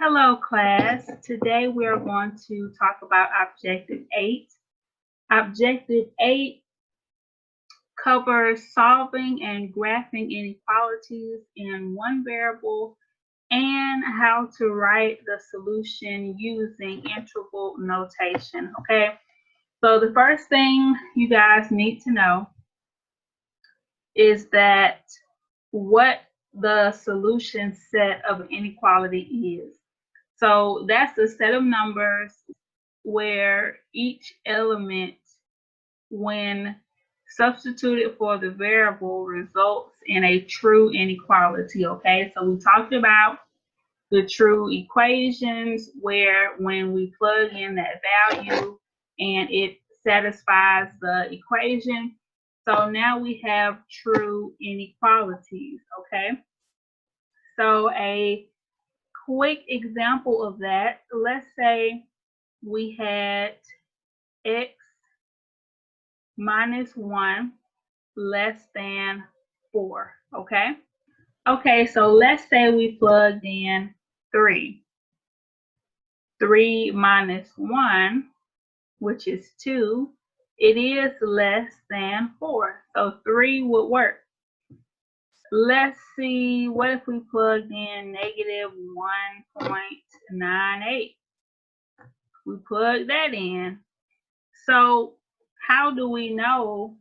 Hello, class. Today we are going to talk about Objective 8. Objective 8 covers solving and graphing inequalities in one variable and how to write the solution using interval notation. Okay, so the first thing you guys need to know is that what the solution set of an inequality is. So that's a set of numbers where each element, when substituted for the variable, results in a true inequality. Okay, so we talked about the true equations where when we plug in that value and it satisfies the equation. So now we have true inequalities. Okay, so a quick example of that, let's say we had x minus 1 less than 4, okay? Okay, so let's say we plugged in 3. 3 minus 1, which is 2, it is less than 4, so 3 would work. Let's see, what if we plugged in negative 1.98? We plug that in. So how do we know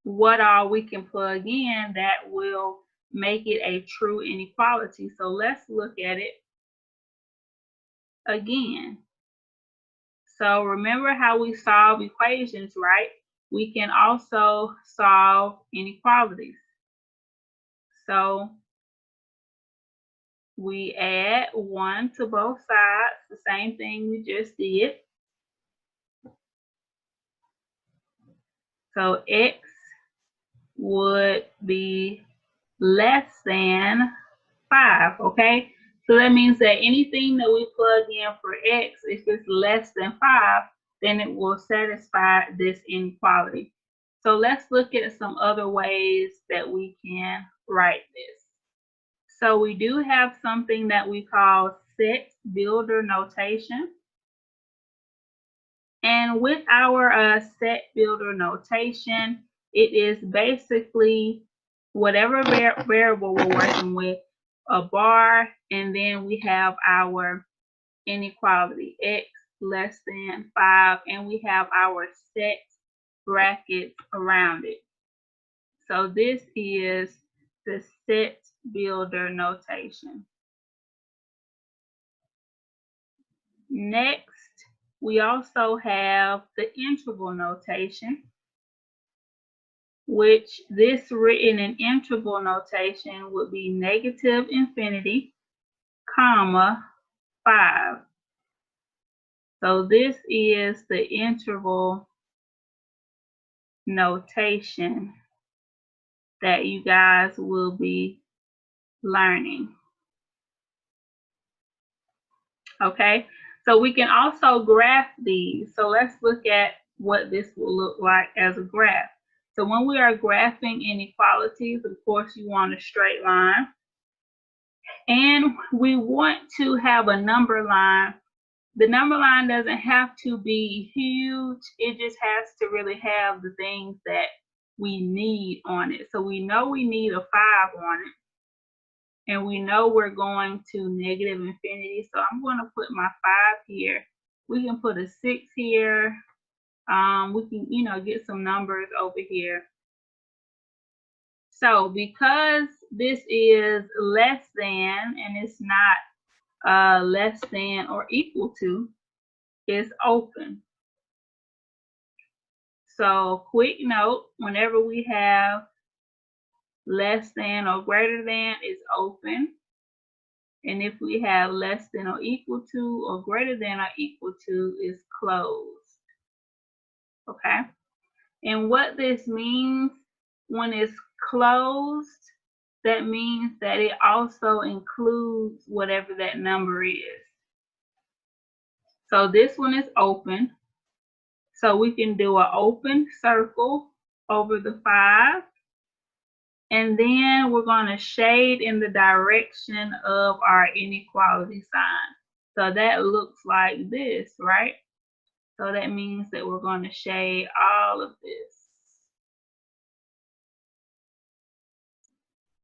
what all we can plug in that will make it a true inequality? So let's look at it again. So remember how we solve equations, right? We can also solve inequalities. So we add 1 to both sides, the same thing we just did. So x would be less than 5, okay? So that means that anything that we plug in for x, if it's less than 5, then it will satisfy this inequality. So let's look at some other ways that we can write this. So we do have something that we call set builder notation. And with our set builder notation, it is basically whatever variable we're working with, a bar, and then we have our inequality, x less than 5, and we have our set brackets around it. So this is the set builder notation. Next, we also have the interval notation, which this written in interval notation would be negative infinity, comma, 5. So this is the interval notation that you guys will be learning. Okay, so we can also graph these. So let's look at what this will look like as a graph. So when we are graphing inequalities, of course, you want a straight line. And we want to have a number line. The number line doesn't have to be huge. It just has to really have the things that we need on it. So we know we need a 5 on it. And we know we're going to negative infinity. So I'm going to put my 5 here. We can put a 6 here. We can, get some numbers over here. So because this is less than, and it's not less than or equal to, it's open. So quick note, whenever we have less than or greater than, it's open. And if we have less than or equal to or greater than or equal to, it's closed. Okay? And what this means, when it's closed, that means that it also includes whatever that number is. So this one is open. So we can do an open circle over the 5. And then we're going to shade in the direction of our inequality sign. So that looks like this, right? So that means that we're going to shade all of this.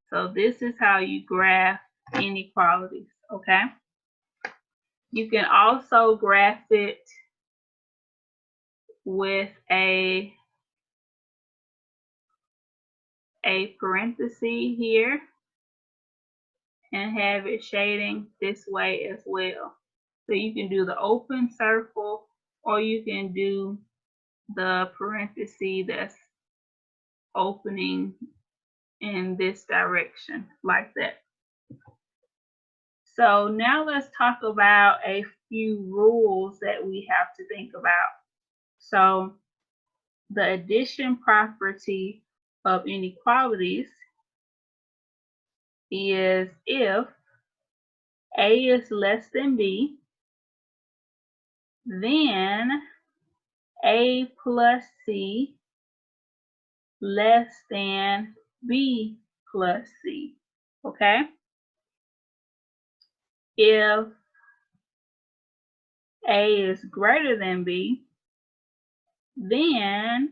So this is how you graph inequalities, okay? You can also graph it with a parenthesis here and have it shading this way as well. So you can do the open circle or you can do the parenthesis that's opening in this direction like that. So now let's talk about a few rules that we have to think about. So the addition property of inequalities is if A is less than B, then A plus C less than B plus C, okay? If A is greater than B, then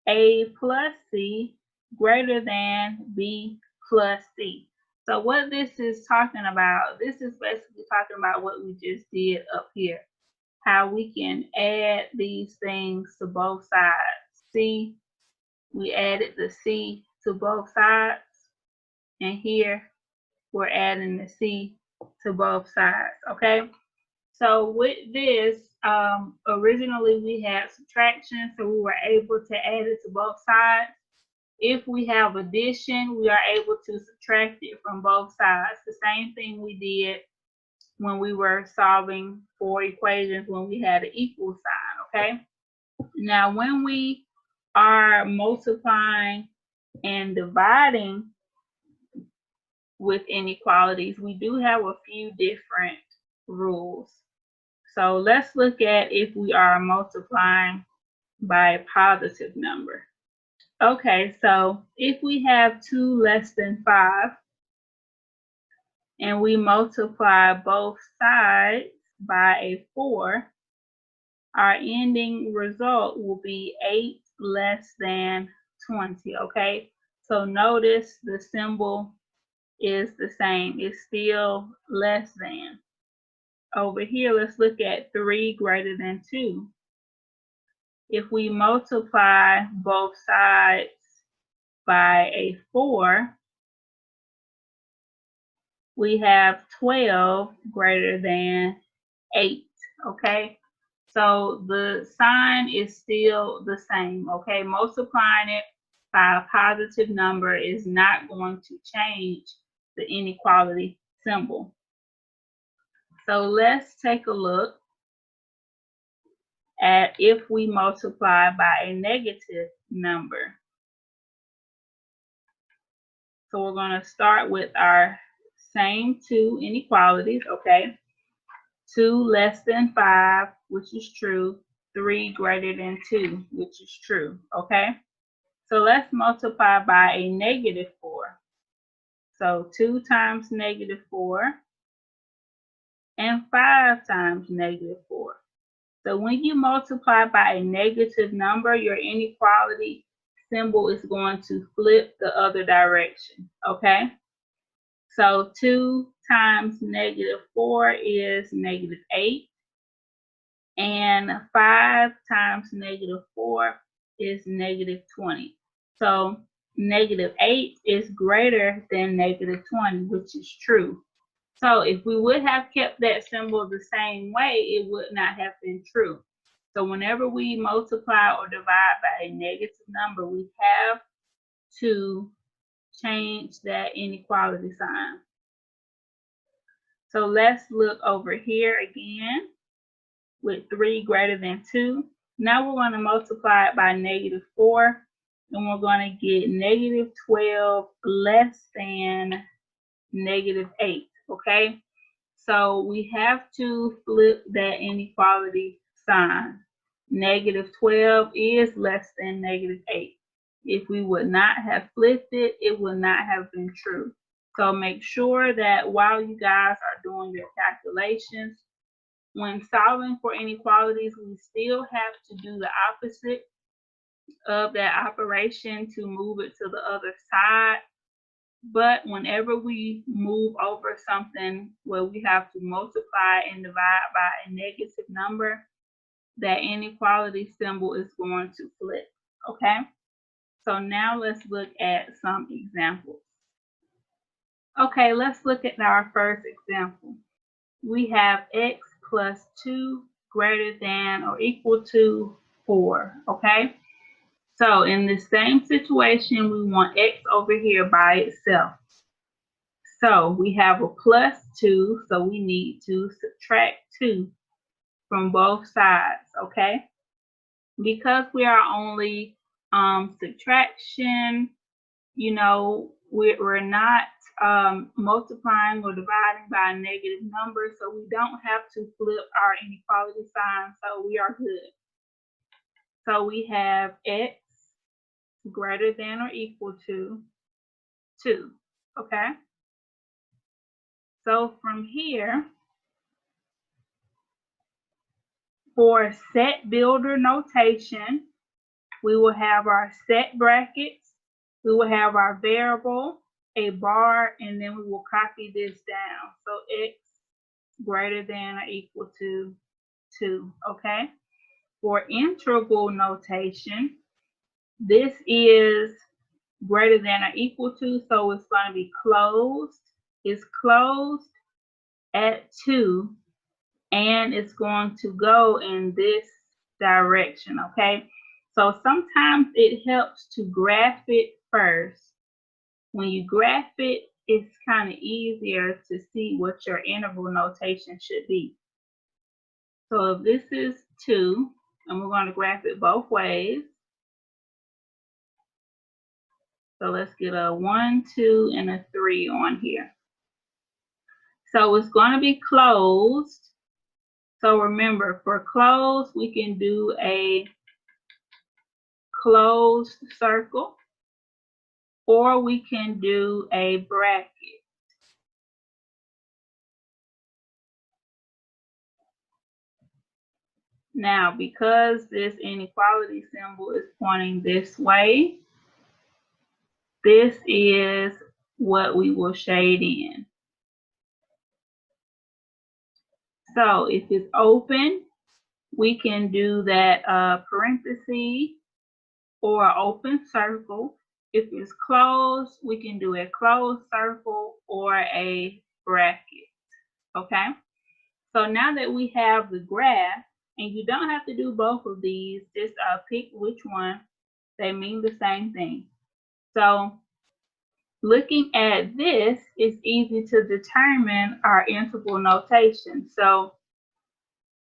A plus C greater than B plus C. So what this is talking about, this is basically talking about what we just did up here. How we can add these things to both sides. See, we added the C to both sides. And here we're adding the C to both sides, okay? So with this, originally we had subtraction, so we were able to add it to both sides. If we have addition, we are able to subtract it from both sides. The same thing we did when we were solving for equations when we had an equal sign, okay? Now, when we are multiplying and dividing with inequalities, we do have a few different rules. So let's look at if we are multiplying by a positive number. Okay, so if we have 2 less than 5 and we multiply both sides by a 4, our ending result will be 8 less than 20, okay? So notice the symbol is the same. It's still less than. Over here, let's look at 3 greater than 2. If we multiply both sides by a 4, we have 12 greater than 8, okay? So the sign is still the same, okay? Multiplying it by a positive number is not going to change the inequality symbol. So let's take a look at if we multiply by a negative number. So we're going to start with our same two inequalities, okay? 2 less than 5, which is true. 3 greater than 2, which is true, okay? So let's multiply by a negative 4. So 2 times negative 4 and 5 times negative 4. So when you multiply by a negative number, your inequality symbol is going to flip the other direction, okay? So 2 times negative 4 is negative 8. And 5 times negative 4 is negative 20. So negative 8 is greater than negative 20, which is true. So if we would have kept that symbol the same way, it would not have been true. So whenever we multiply or divide by a negative number, we have to change that inequality sign. So let's look over here again with 3 greater than 2. Now we're going to multiply it by negative 4, and we're going to get negative 12 less than negative 8, okay? So we have to flip that inequality sign. Negative 12 is less than negative 8. If we would not have flipped it, it would not have been true. So make sure that while you guys are doing your calculations, when solving for inequalities, we still have to do the opposite of that operation to move it to the other side. But whenever we move over something where we have to multiply and divide by a negative number, that inequality symbol is going to flip, okay? So now let's look at some examples. Okay, let's look at our first example. We have x plus 2 greater than or equal to 4, okay? So in the same situation, we want x over here by itself. So we have a plus 2, so we need to subtract 2 from both sides, okay? Because we are only subtraction, you know, we're not multiplying or dividing by a negative number, so we don't have to flip our inequality sign, so we are good. So we have x greater than or equal to 2, okay? So from here, for set builder notation, we will have our set brackets, we will have our variable, a bar, and then we will copy this down. So x greater than or equal to 2, okay? For integral notation, this is greater than or equal to, so it's going to be closed. It's closed at 2, and it's going to go in this direction, okay? So sometimes it helps to graph it first. When you graph it, it's kind of easier to see what your interval notation should be. So if this is 2, and we're going to graph it both ways. So let's get a 1, 2, and a 3 on here. So it's going to be closed. So remember, for closed, we can do a closed circle, or we can do a bracket. Now, because this inequality symbol is pointing this way, this is what we will shade in. So if it's open, we can do that parenthesis or open circle. If it's closed, we can do a closed circle or a bracket, okay? So now that we have the graph, and you don't have to do both of these, just pick which one. They mean the same thing. So looking at this, it's easy to determine our interval notation. So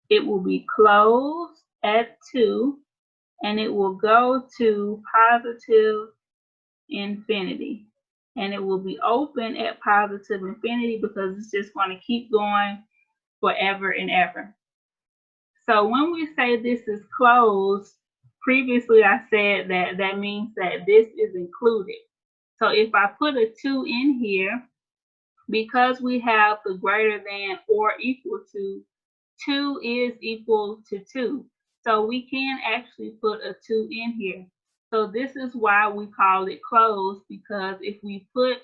it will be closed at 2, and it will go to positive infinity. And it will be open at positive infinity because it's just going to keep going forever and ever. So when we say this is closed, previously I said that that means that this is included. So if I put a 2 in here, because we have the greater than or equal to, 2 is equal to 2. So we can actually put a 2 in here. So this is why we call it closed, because if we put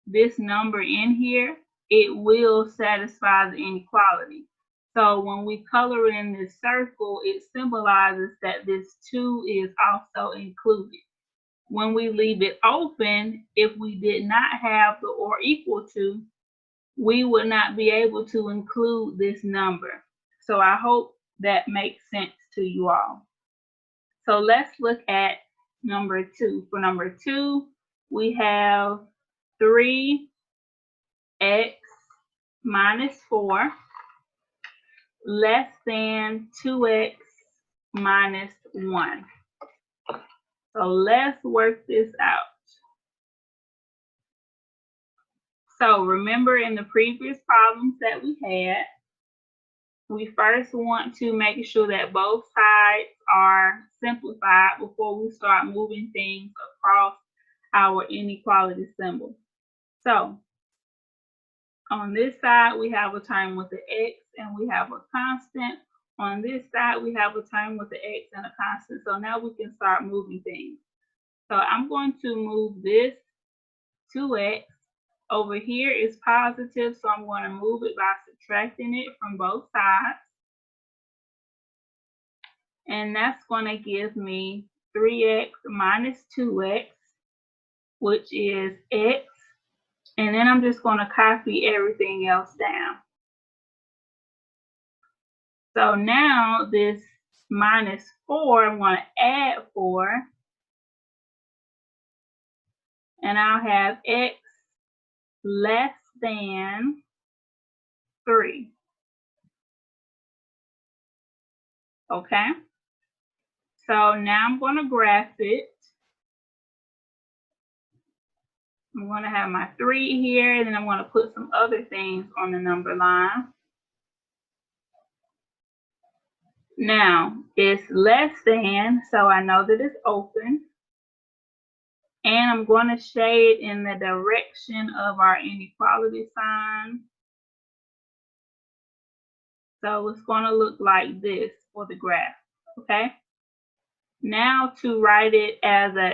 this number in here, it will satisfy the inequality. So when we color in this circle, it symbolizes that this 2 is also included. When we leave it open, if we did not have the or equal to, we would not be able to include this number. So I hope that makes sense to you all. So let's look at number 2. For number 2, we have 3x minus 4 less than 2x minus 1. So let's work this out. So remember in the previous problems that we had, we first want to make sure that both sides are simplified before we start moving things across our inequality symbol. So on this side, we have a term with the x and we have a constant. On this side, we have a term with the x and a constant. So now we can start moving things. So I'm going to move this 2x. Over here is positive, so I'm going to move it by subtracting it from both sides. And that's going to give me 3x minus 2x, which is x. And then I'm just going to copy everything else down. So now this minus 4, I'm going to add 4. And I'll have x less than 3. Okay? So now I'm going to graph it. I'm going to have my 3 here, and then I'm going to put some other things on the number line. Now, it's less than, so I know that it's open. And I'm going to shade in the direction of our inequality sign. So it's going to look like this for the graph, okay? Now to write it as an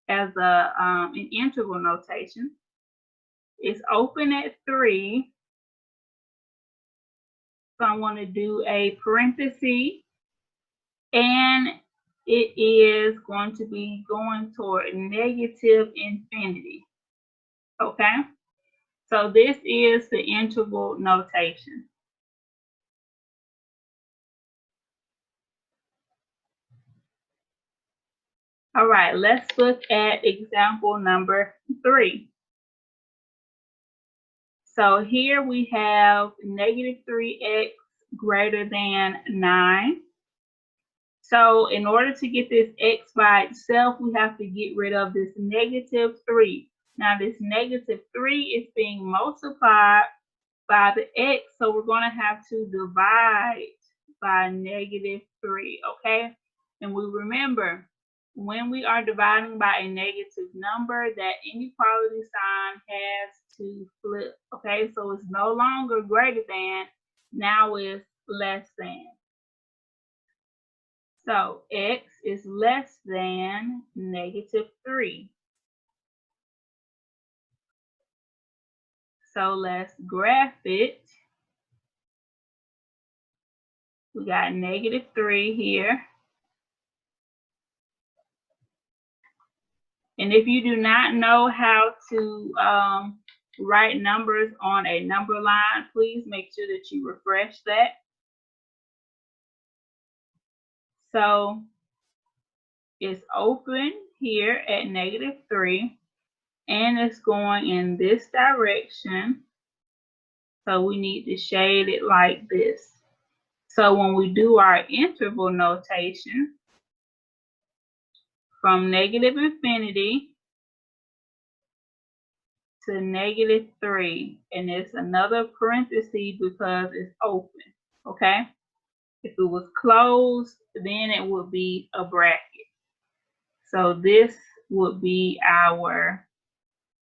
interval notation, it's open at 3. So I'm going to do a parenthesis, and it is going to be going toward negative infinity. Okay? So this is the interval notation. All right, let's look at example number 3. So here we have negative 3x greater than 9. So in order to get this x by itself, we have to get rid of this negative 3. Now this negative 3 is being multiplied by the x, so we're going to have to divide by negative 3, okay? And we remember, when we are dividing by a negative number, that inequality sign has to flip, okay? So it's no longer greater than, now it's less than. So x is less than negative 3. So let's graph it. We got negative 3 here. And if you do not know how to write numbers on a number line, please make sure that you refresh that. So it's open here at negative 3, and it's going in this direction. So we need to shade it like this. So when we do our interval notation, from negative infinity to negative 3, and it's another parenthesis because it's open, okay? If it was closed, then it would be a bracket. So this would be our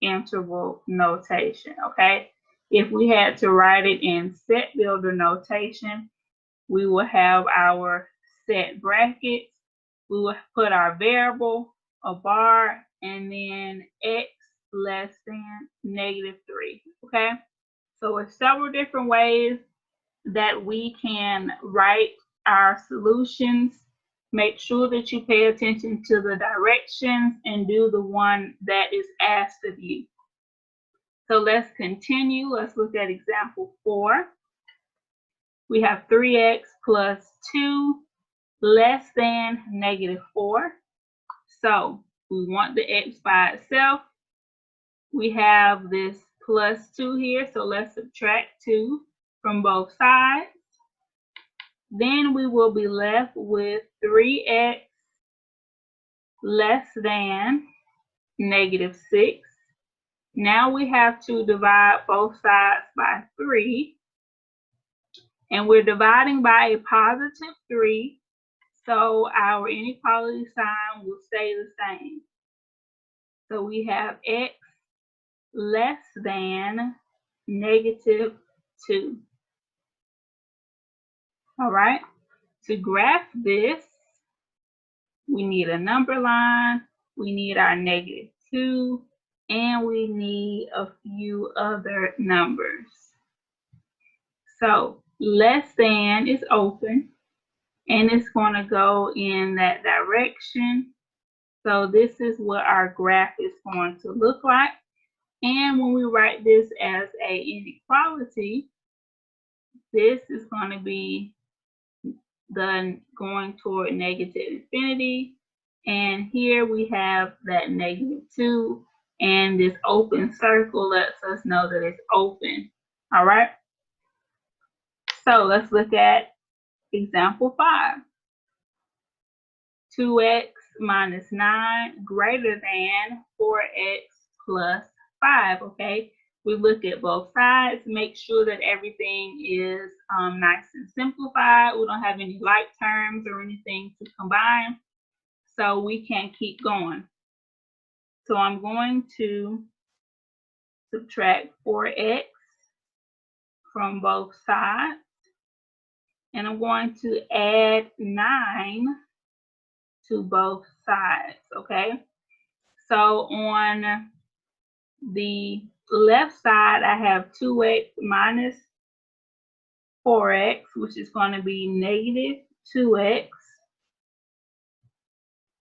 interval notation, okay? If we had to write it in set builder notation, we will have our set brackets. We will put our variable, a bar, and then x less than negative 3, okay? So there's several different ways that we can write our solutions. Make sure that you pay attention to the directions and do the one that is asked of you. So let's continue. Let's look at example 4. We have 3x plus 2 less than negative 4. So we want the x by itself. We have this plus 2 here, so let's subtract 2 from both sides. Then we will be left with 3x less than negative 6. Now we have to divide both sides by 3. And we're dividing by a positive 3, so our inequality sign will stay the same. So we have x less than negative 2. All right, to graph this, we need a number line, we need our negative 2, and we need a few other numbers. So less than is open, and it's going to go in that direction. So this is what our graph is going to look like. And when we write this as an inequality, this is going to be going toward negative infinity. And here we have that negative 2, and this open circle lets us know that it's open. All right. So let's look at example 5. 2x minus 9 greater than 4x plus 5, okay? We look at both sides, make sure that everything is nice and simplified. We don't have any like terms or anything to combine, so we can keep going. So I'm going to subtract 4x from both sides, and I'm going to add 9 to both sides, okay? So on the left side, I have 2x minus 4x, which is going to be negative 2x.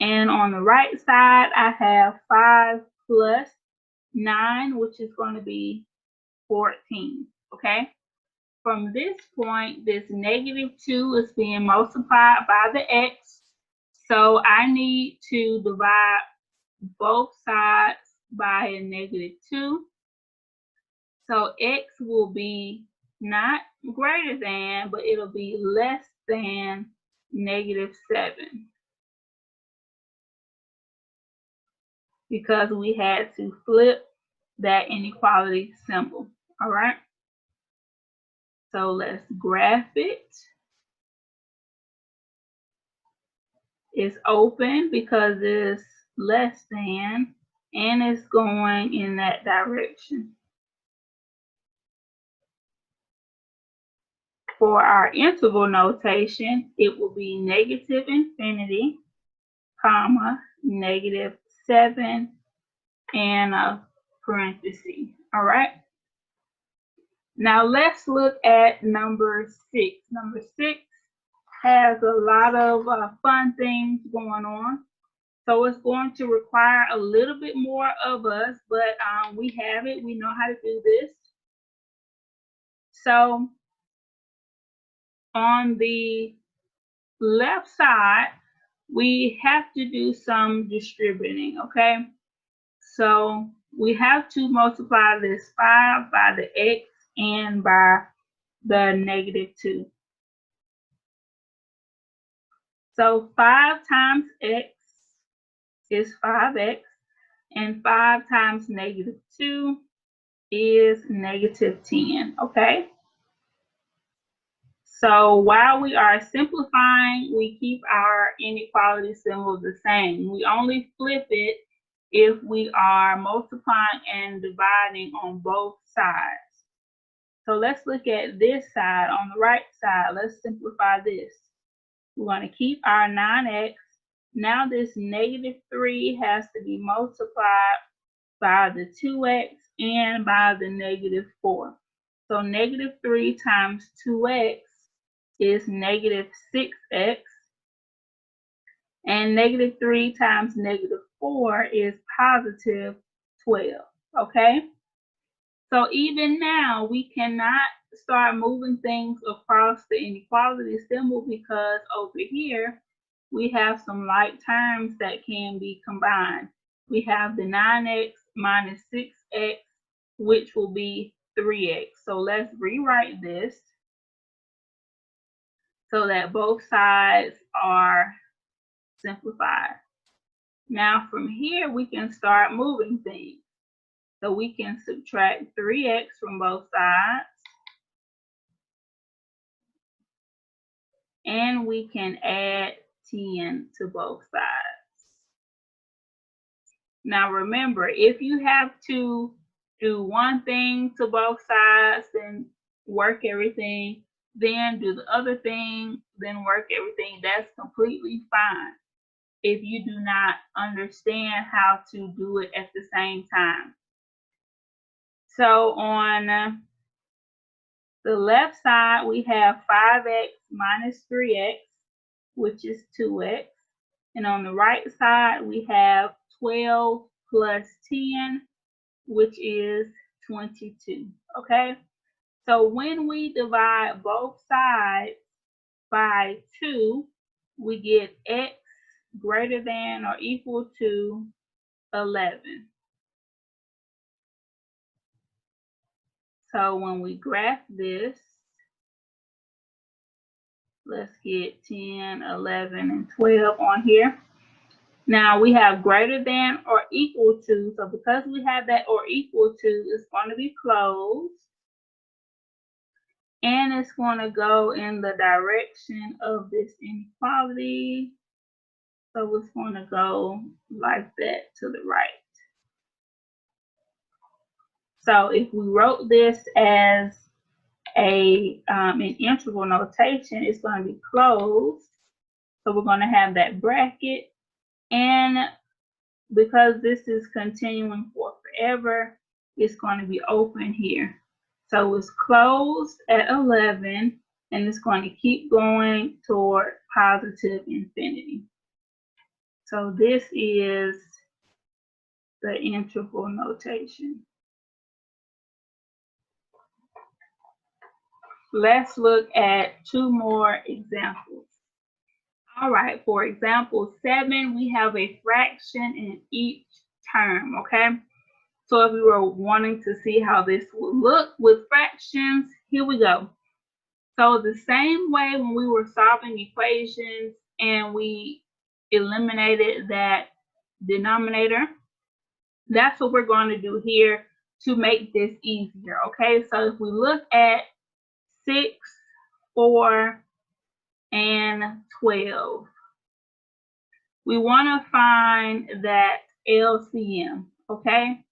And on the right side, I have 5 plus 9, which is going to be 14, okay? From this point, this negative 2 is being multiplied by the x. So I need to divide both sides by a negative 2. So x will be not greater than, but it'll be less than negative 7. Because we had to flip that inequality symbol. All right. So let's graph it. It's open because it's less than, and it's going in that direction. For our interval notation, it will be negative infinity, comma, negative 7, and a parenthesis. All right. Now let's look at number 6. Number 6 has a lot of fun things going on. So it's going to require a little bit more of us, but we have it. We know how to do this. So on the left side, we have to do some distributing, okay? So we have to multiply this 5 by the x and by the negative 2. So 5 times x is 5x, and 5 times negative 2 is negative 10, okay? So while we are simplifying, we keep our inequality symbol the same. We only flip it if we are multiplying and dividing on both sides. So let's look at this side. On the right side, let's simplify this. We're going to keep our 9x. Now this negative 3 has to be multiplied by the 2x and by the negative 4. So negative 3 times 2x is negative 6x, and negative 3 times negative 4 is positive 12, okay? So even now, we cannot start moving things across the inequality symbol because over here, we have some like terms that can be combined. We have the 9x minus 6x, which will be 3x. So let's rewrite this so that both sides are simplified. Now from here, we can start moving things. So we can subtract 3x from both sides. and we can add 10 to both sides. Now remember, if you have to do one thing to both sides, then work everything, then do the other thing, then work everything, that's completely fine if you do not understand how to do it at the same time. So on the left side, we have 5x minus 3x, which is 2x. And on the right side, we have 12 plus 10, which is 22, okay? So when we divide both sides by 2, we get x greater than or equal to 11. So when we graph this, let's get 10, 11, and 12 on here. Now we have greater than or equal to, so because we have that or equal to, it's going to be closed. And it's going to go in the direction of this inequality. So it's going to go like that to the right. So if we wrote this as an integral notation, it's going to be closed. So we're going to have that bracket. And because this is continuing for forever, it's going to be open here. So it's closed at 11, and it's going to keep going toward positive infinity. So this is the integral notation. Let's look at 2 more examples. All right, for example 7, we have a fraction in each term, okay? So if we were wanting to see how this would look with fractions, here we go. So the same way when we were solving equations and we eliminated that denominator, that's what we're going to do here to make this easier, okay? So if we look at 6, 4, and 12, we want to find that LCM, okay?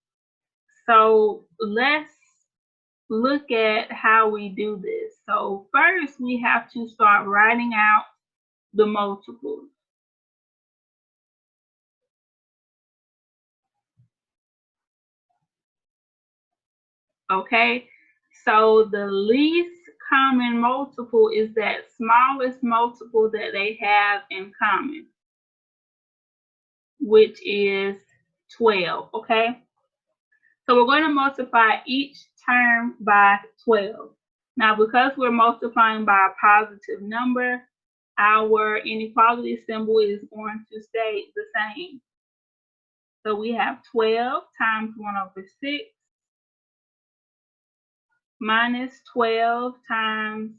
So let's look at how we do this. So first we have to start writing out the multiples. Okay, so the least common multiple is that smallest multiple that they have in common, which is 12, okay? So we're going to multiply each term by 12. Now, because we're multiplying by a positive number, our inequality symbol is going to stay the same. So we have 12 times 1 over 6 minus 12 times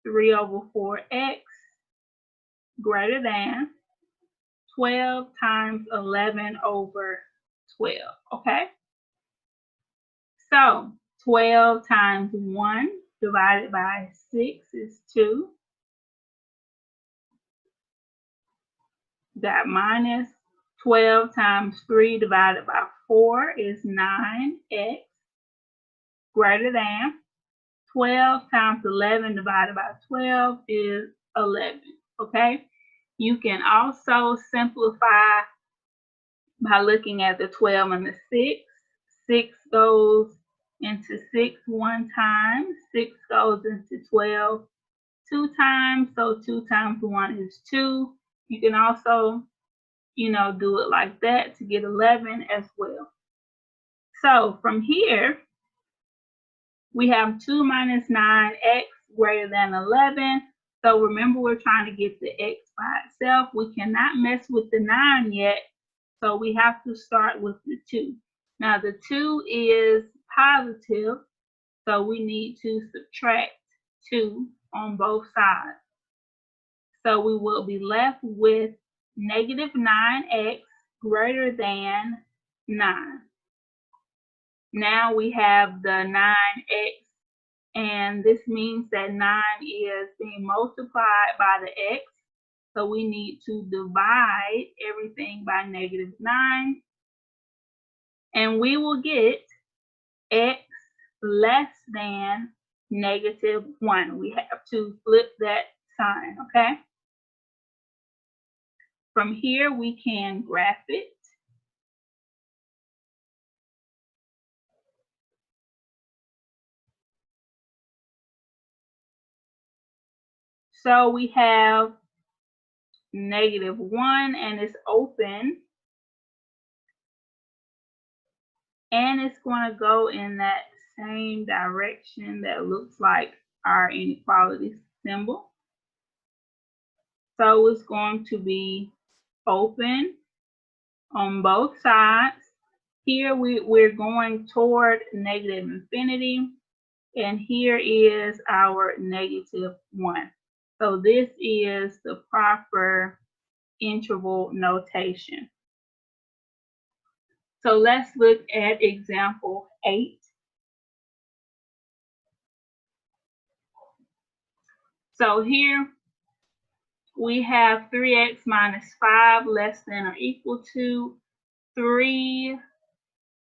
3 over 4x greater than 12 times 11 over 12, okay? So 12 times 1 divided by 6 is 2. Got minus 12 times 3 divided by 4 is 9x greater than 12 times 11 divided by 12 is 11, okay? You can also simplify by looking at the 12 and the 6. 6 goes into 6 one time. 6 goes into 12 2 times. So 2 times 1 is 2. You can also, do it like that to get 11 as well. So from here, we have 2 minus 9x greater than 11. So remember, we're trying to get the x by itself. We cannot mess with the 9 yet, so we have to start with the 2. Now the 2 is positive, so we need to subtract 2 on both sides. So we will be left with negative 9x greater than 9. Now we have the 9x and this means that 9 is being multiplied by the x. So we need to divide everything by -9, and we will get x less than -1. We have to flip that sign, okay? From here, we can graph it. So we have -1, and it's open. And it's going to go in that same direction that looks like our inequality symbol. So it's going to be open on both sides. Here we're going toward -infinity, and here is our -1. So this is the proper interval notation. So let's look at example 8. So here we have 3x minus 5 less than or equal to 3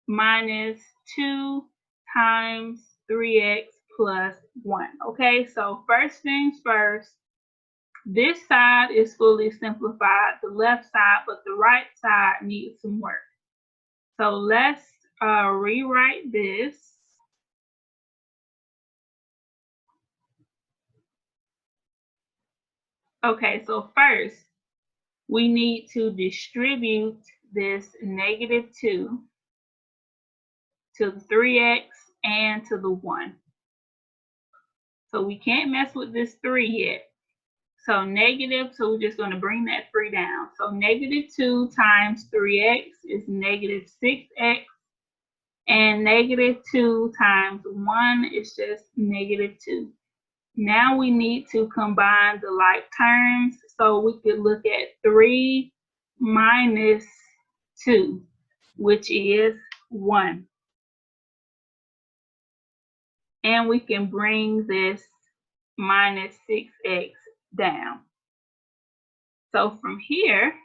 minus 2 times 3x plus 1. Okay, so first things first, this side is fully simplified, the left side, but the right side needs some work. So let's rewrite this. Okay, so first we need to distribute this -2 to the 3x and to the 1. So we can't mess with this 3 yet. So negative, so we're just going to bring that 3 down. So -2 times 3x is -6x, and -2 times 1 is just -2. Now we need to combine the like terms, so we could look at 3 minus 2, which is 1. And we can bring this -6x down. So from here,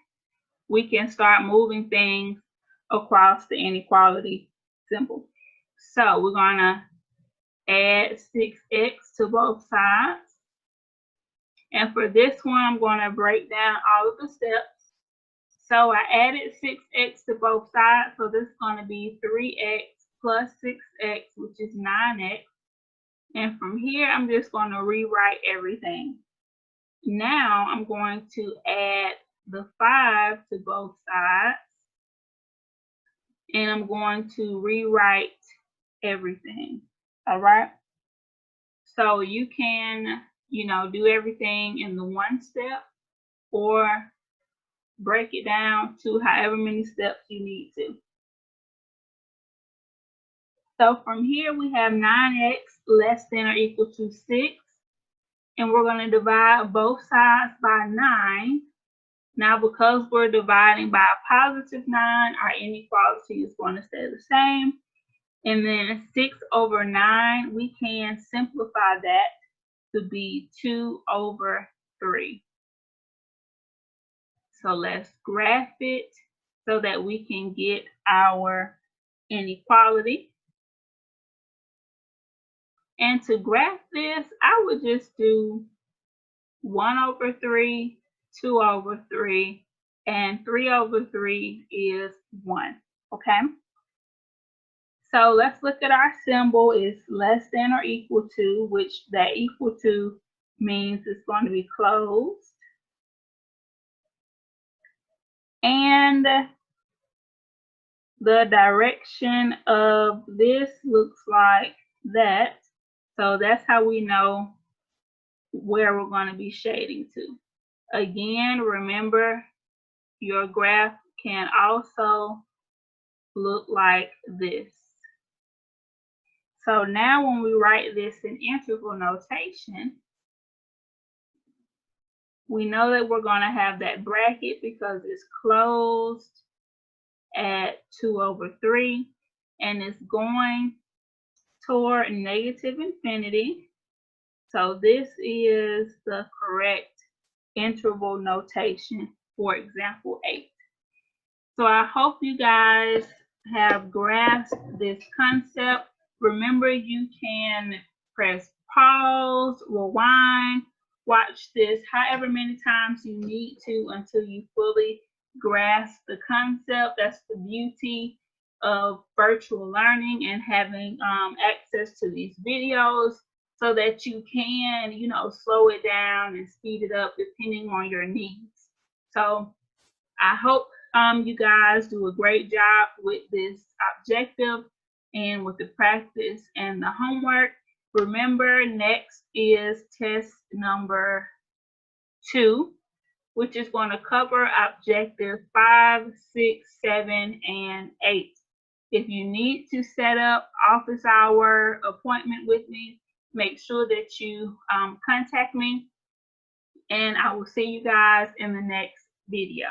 we can start moving things across the inequality symbol. So we're going to add 6x to both sides. And for this one, I'm going to break down all of the steps. So I added 6x to both sides, so this is going to be 3x plus 6x, which is 9x. And from here, I'm just going to rewrite everything. Now I'm going to add the 5 to both sides, and I'm going to rewrite everything. All right. So you can, do everything in the one step or break it down to however many steps you need to. So from here, we have 9x less than or equal to 6. And we're going to divide both sides by 9. Now, because we're dividing by a +9, our inequality is going to stay the same. And then 6 over 9, we can simplify that to be 2 over 3. So let's graph it so that we can get our inequality. And to graph this, I would just do 1 over 3, 2 over 3, and 3 over 3 is 1, okay? So let's look at our symbol. It's less than or equal to, which that equal to means it's going to be closed. And the direction of this looks like that. So that's how we know where we're going to be shading to. Again, remember your graph can also look like this. So now when we write this in interval notation, we know that we're going to have that bracket because it's closed at 2 over 3, and it's going toward negative infinity. So this is the correct interval notation for example 8. So I hope you guys have grasped this concept. Remember, you can press pause, rewind, watch this however many times you need to until you fully grasp the concept. That's the beauty of virtual learning and having access to these videos so that you can, slow it down and speed it up depending on your needs. So I hope you guys do a great job with this objective and with the practice and the homework. Remember, next is test number 2, which is going to cover objective 5, 6, 7, and 8. If you need to set up office hour appointment with me, make sure that you contact me, and I will see you guys in the next video.